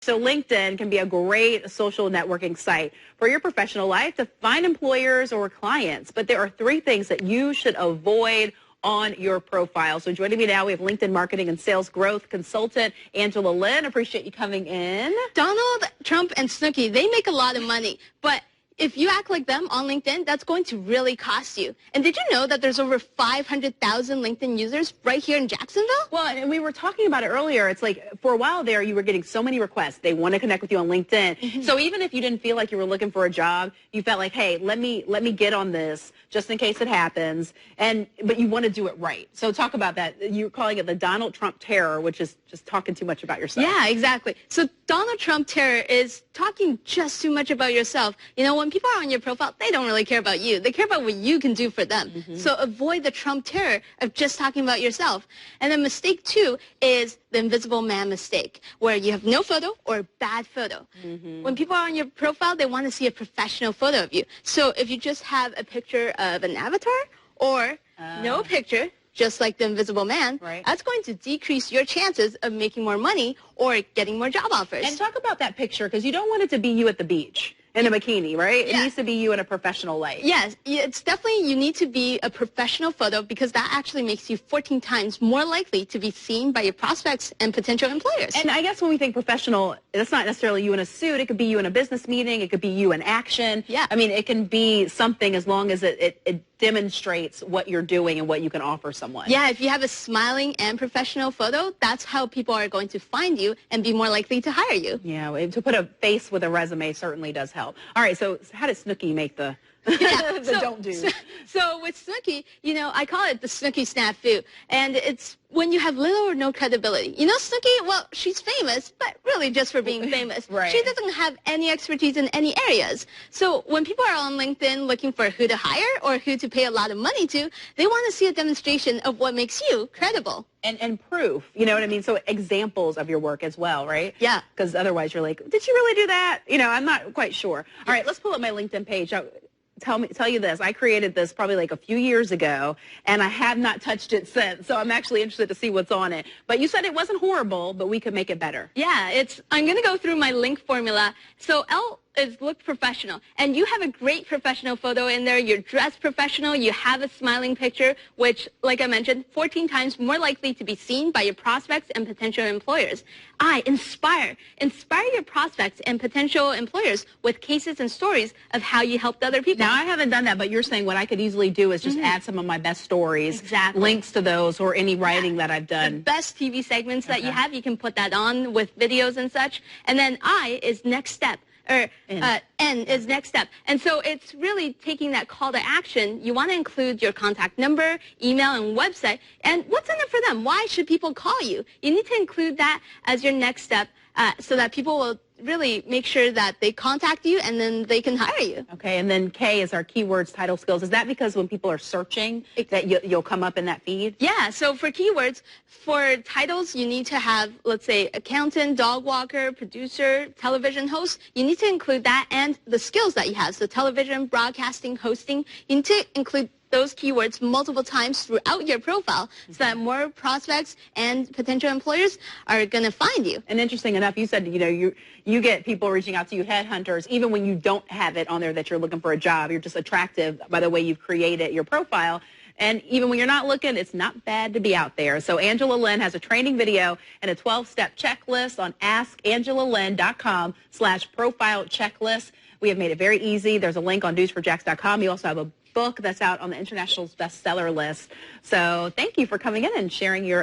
So LinkedIn can be a great social networking site for your professional life to find employers or clients. But there are 3 things that you should avoid on your profile. So joining me now, we have LinkedIn marketing and sales growth consultant Angela Lynn. Appreciate you coming in. Donald Trump and Snooki, they make a lot of money, but if you act like them on LinkedIn, that's going to really cost you. And did you know that there's over 500,000 LinkedIn users right here in Jacksonville? Well, and we were talking about it earlier. It's like for a while there, you were getting so many requests. They want to connect with you on LinkedIn. Mm-hmm. So even if you didn't feel like you were looking for a job, you felt like, hey, let me get on this just in case it happens. But you want to do it right. So talk about that. You're calling it the Donald Trump terror, which is just talking too much about yourself. Yeah, exactly. So Donald Trump terror is talking just too much about yourself. You know, when people are on your profile, they don't really care about you. They care about what you can do for them. Mm-hmm. So avoid the Trump terror of just talking about yourself. And then mistake 2 is the invisible man mistake, where you have no photo or bad photo. Mm-hmm. When people are on your profile, they want to see a professional photo of you. So if you just have a picture of an avatar or no picture, just like the invisible man, right, that's going to decrease your chances of making more money or getting more job offers. And talk about that picture, because you don't want it to be you at the beach in a bikini, right? Yeah. It needs to be you in a professional light. Yes, it's definitely, you need to be a professional photo, because that actually makes you 14 times more likely to be seen by your prospects and potential employers. And I guess when we think professional, that's not necessarily you in a suit. It could be you in a business meeting. It could be you in action. Yeah. I mean, it can be something as long as it demonstrates what you're doing and what you can offer someone. Yeah, if you have a smiling and professional photo, that's how people are going to find you and be more likely to hire you. Yeah, to put a face with a resume certainly does help. All right, so how did Snooki make the don't do? So with Snooki, you know, I call it the Snooki snafu, and it's when you have little or no credibility. You know, Snooki, well, she's famous, but really just for being famous. Right. She doesn't have any expertise in any areas. So when people are on LinkedIn looking for who to hire or who to pay a lot of money to, they want to see a demonstration of what makes you credible. And proof, you know what I mean? So examples of your work as well, right? Yeah. Because otherwise you're like, did you really do that? You know, I'm not quite sure. All right, let's pull up my LinkedIn page. Tell you this, I created this probably like a few years ago, and I have not touched it since, so I'm actually interested to see what's on it. But you said it wasn't horrible, but we could make it better. Yeah, I'm going to go through my link formula. So L is look professional, and you have a great professional photo in there. You're dressed professional. You have a smiling picture, which, like I mentioned, 14 times more likely to be seen by your prospects and potential employers. Inspire your prospects and potential employers with cases and stories of how you helped other people. Now, I haven't done that, but you're saying what I could easily do is just add some of my best stories, exactly, links to those, or any writing that I've done. The best TV segments that you have, you can put that on with videos and such. And then I is next step. Or N is next step. And so it's really taking that call to action. You want to include your contact number, email, and website. And what's in it for them? Why should people call you? You need to include that as your next step so that people will really make sure that they contact you and then they can hire you. Okay, and then K is our keywords, title, skills. Is that because when people are searching that you'll come up in that feed? Yeah, so for keywords, for titles, you need to have, let's say, accountant, dog walker, producer, television host. You need to include that and the skills that you have. So television, broadcasting, hosting. You need to include those keywords multiple times throughout your profile so that more prospects and potential employers are going to find you. And interesting enough, you said, you know, you get people reaching out to you, headhunters, even when you don't have it on there that you're looking for a job. You're just attractive by the way you've created your profile. And even when you're not looking, it's not bad to be out there. So Angela Lynn has a training video and a 12-step checklist on askangelalynn.com/profile checklist. We have made it very easy. There's a link on newsforjax.com. You also have a book that's out on the international bestseller list. So thank you for coming in and sharing your